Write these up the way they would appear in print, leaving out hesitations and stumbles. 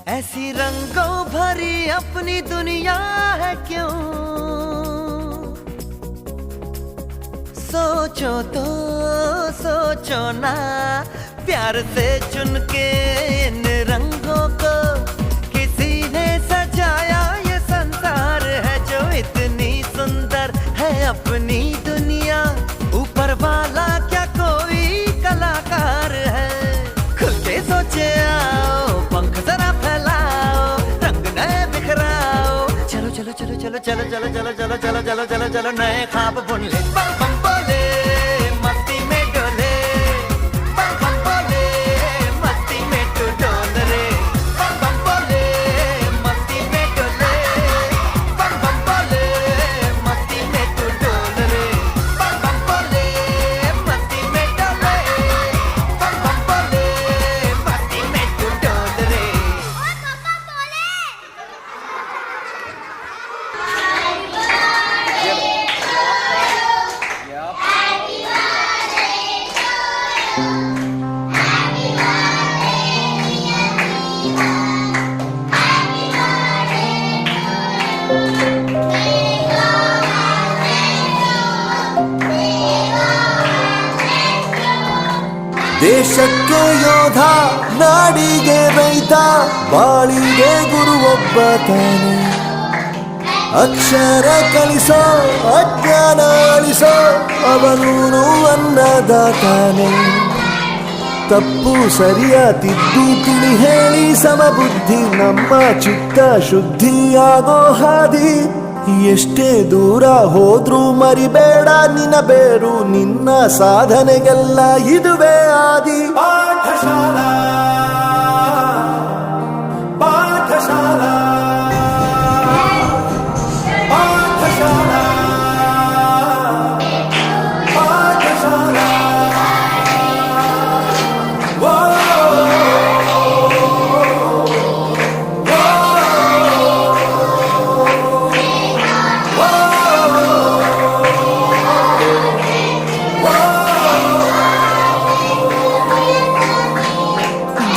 ऐसी रंगों भरी अपनी दुनिया है क्यों, सोचो तो सोचो ना, प्यार से चुन के इन रंगों को किसी ने सजाया। ये संसार है जो इतनी सुंदर है अपनी दुनिया, ऊपर वाला क्या कोई कलाकार है। खुल के सोचे आओ, पंख जरा फैलाओ, रंग नए बिखराओ। चलो चलो चलो चलो चलो चलो चलो चलो चलो चलो चलो चलो नए ख्वाब बुन ले। बम बम बोले मस्ती में डोले, बम बम बोले मस्ती में तू डोल रे। बम बम बोले मस्ती में डोले, बम बम बोले मस्ती में तू डोल रे। बम बम बोले मस्ती में डोले, बम बम बोले मस्ती में तू डोल रे। ದೇಶಕ್ಕೆ ಯೋಧ, ನಾಡಿಗೆ ರೈತ, ಬಾಳಿಗೆ ಗುರು ಒಬ್ಬ ತಾನೆ. ಅಕ್ಷರ ಕಲಿಸೋ, ಅಜ್ಞಾನ ಅಳಿಸೋ, ಅವನೂನು ಅನ್ನದಾತಾನೆ. ತಪ್ಪು ಸರಿಯ ತಿದ್ದು ತಿಳಿ ಹೇಳಿ ಸಮಬುದ್ಧಿ, ನಮ್ಮ ಚಿತ್ತ ಶುದ್ಧಿಯಾಗೋ ಹಾದಿ. ಎಷ್ಟೇ ದೂರ ಹೋದ್ರೂ ಮರಿಬೇಡ ನಿನ್ನ ಬೇರು, ನಿನ್ನ ಸಾಧನೆಗೆಲ್ಲ ಇದುವೇ ಆದಿ. ಪಾಠಶಾಲಾ ಪಾಠಶಾಲಾ ಪಾಠಶಾಲಾ ಪಾಠಶಾಲಾ.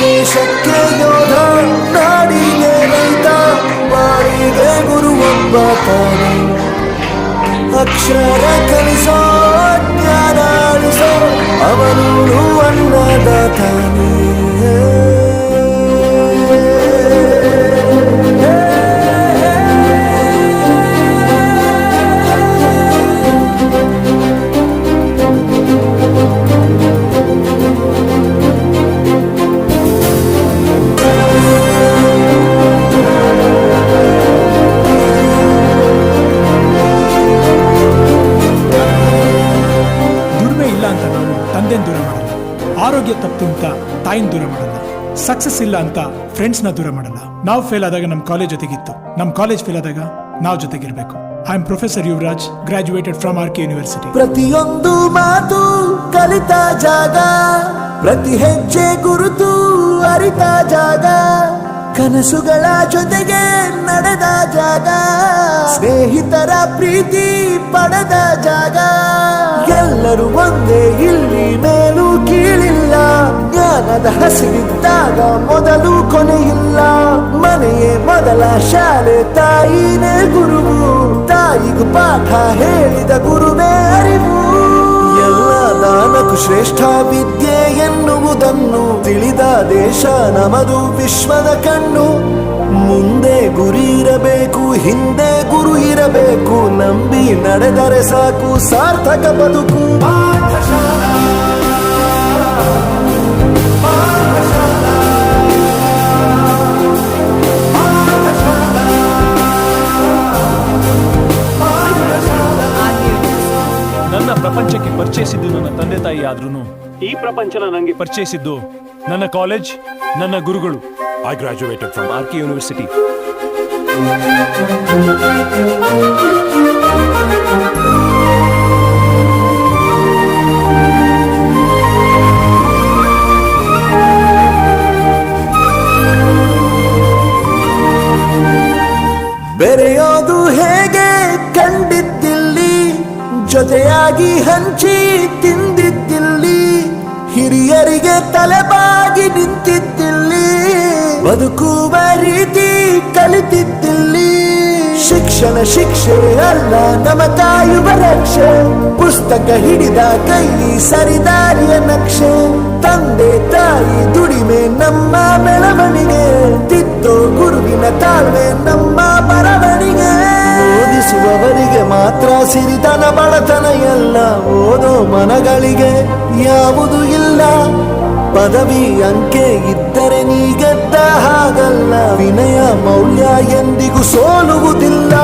ದೇಶಕ್ಕೆ ಯೋಧ, ನಾಡಿಗೆ ರೈತ, ಬಾಳಿಗೆ ಗುರು ಒಬ್ಬ ತಾನೆ. ಅಕ್ಷರ ಕಲಿಸೋ, ಜ್ಞಾನ ಅಳಿಸೋ, ಅವನು ಅನ್ನದಾತಾನೆ. ದೂರ ಮಾಡಲ್ಲ, ಆರೋಗ್ಯ ತಪ್ಪು ಅಂತ ತಾಯಿನ ದೂರ ಮಾಡಲ್ಲ, ಸಕ್ಸಸ್ ಇಲ್ಲ ಅಂತ ಫ್ರೆಂಡ್ಸ್ ನ ದೂರ ಮಾಡಲ್ಲ. ನಾವು ಫೇಲ್ ಆದಾಗ ನಮ್ಮ ಕಾಲೇಜ್ ಜೊತೆಗಿತ್ತು, ನಮ್ಮ ಕಾಲೇಜ್ ಫೇಲ್ ಆದಾಗ ನಾವು ಜೊತೆಗಿರ್ಬೇಕು. I am professor Yuvraj, graduated from R K university. ಪ್ರತಿಯೊಂದು ಮಾತು ಕಲಿತ ಜಾಗ, ಪ್ರತಿ ಹೆಜ್ಜೆ ಗುರುತು ಅರಿತ ಜಾಗ, ಕನಸುಗಳ ಜೊತೆಗೆ ನಡೆದ ಜಾಗ, ಸ್ನೇಹಿತರ ಪ್ರೀತಿ ಪಡೆದ ಜಾಗ. ಎಲ್ಲರೂ ಒಂದೇ ಇಲ್ಲಿ, ಮೇಲೂ ಕೀಳಿಲ್ಲ, ಜ್ಞಾನದ ಹಸಿವಿದ್ದಾಗ ಮೊದಲು ಕೊನೆಯಿಲ್ಲ. ಮನೆಯೇ ಮೊದಲ ಶಾಲೆ, ತಾಯಿನೇ ಗುರುವು, ತಾಯಿಗೂ ಪಾಠ ಹೇಳಿದ ಗುರುವೇ ಅರಿವು. ಎಲ್ಲ ದಾನಕ್ಕೂ ಶ್ರೇಷ್ಠ ವಿದ್ಯೆ ಎನ್ನುವುದನ್ನು ತಿಳಿದ ದೇಶ ನಮದು, ವಿಶ್ವದ ಕಣ್ಣು. ಮುಂದೆ ಗುರಿ ಇರಬೇಕು, ಹಿಂದೆ ಗುರು ಇರಬೇಕು, ನಂಬಿ ನಡೆದರೆ ಸಾಕು ಸಾರ್ಥಕ ಬದುಕು. ಪಾಠಶಾಲಾ ಪಾಠಶಾಲಾ ಪಾಠಶಾಲಾ ಪಾಠಶಾಲಾ. ನನ್ನ ಪ್ರಪಂಚಕ್ಕೆ ಪರಿಚಯಿಸಿದ್ದು ನನ್ನ ತಂದೆ ತಾಯಿ ಆದ್ರೂ ಈ ಪ್ರಪಂಚನ ನನಗೆ ಪರಿಚಯಿಸಿದ್ದು ನನ್ನ ಕಾಲೇಜ್, ನನ್ನ ಗುರುಗಳು. I graduated from RK University. ಬೆರೆಯೋದು ಹೇಗೆ ಕಂಡಿದ್ದಿಲ್ಲಿ, ಜೊತೆಯಾಗಿ ಹಂಚಿ ತಿಂದಿದ್ದಿಲ್ಲಿ, ಹಿರಿಯರಿಗೆ ತಲೆಬಾಗಿ ನಿಂತಿದ್ದಿಲ್ಲಿ, ಬದುಕುವ ರೀತಿ ಕಲಿತಿದ್ದಿಲ್ಲಿ. ಶಿಕ್ಷಣ ಶಿಕ್ಷೆ ಅಲ್ಲ ನಮ ಕಾಯುವ ರಕ್ಷೆ, ಪುಸ್ತಕ ಹಿಡಿದ ಕೈ ಸರಿದಾರಿಯ ನಕ್ಷೆ. ತಂದೆ ತಾಯಿ ದುಡಿಮೆ ನಮ್ಮ ಬೆಳವಣಿಗೆ, ತಿದ್ದೋ ಗುರುವಿನ ತಾಳ್ಮೆ ನಮ್ಮ ಬರವಣಿಗೆ. ಓದಿಸುವವರಿಗೆ ಮಾತ್ರ ಸಿರಿತನ ಬಡತನ ಎಲ್ಲ, ಓದೋ ಮನಗಳಿಗೆ ಯಾವುದು ಇಲ್ಲ. ಪದವಿ ಅಂಕೆ ಇದ್ದರೆ ನೀ ಗೆದ್ದ ಹಾಗಲ್ಲ, ವಿನಯ ಮೌಲ್ಯ ಎಂದಿಗೂ ಸೋಲುವುದಿಲ್ಲ.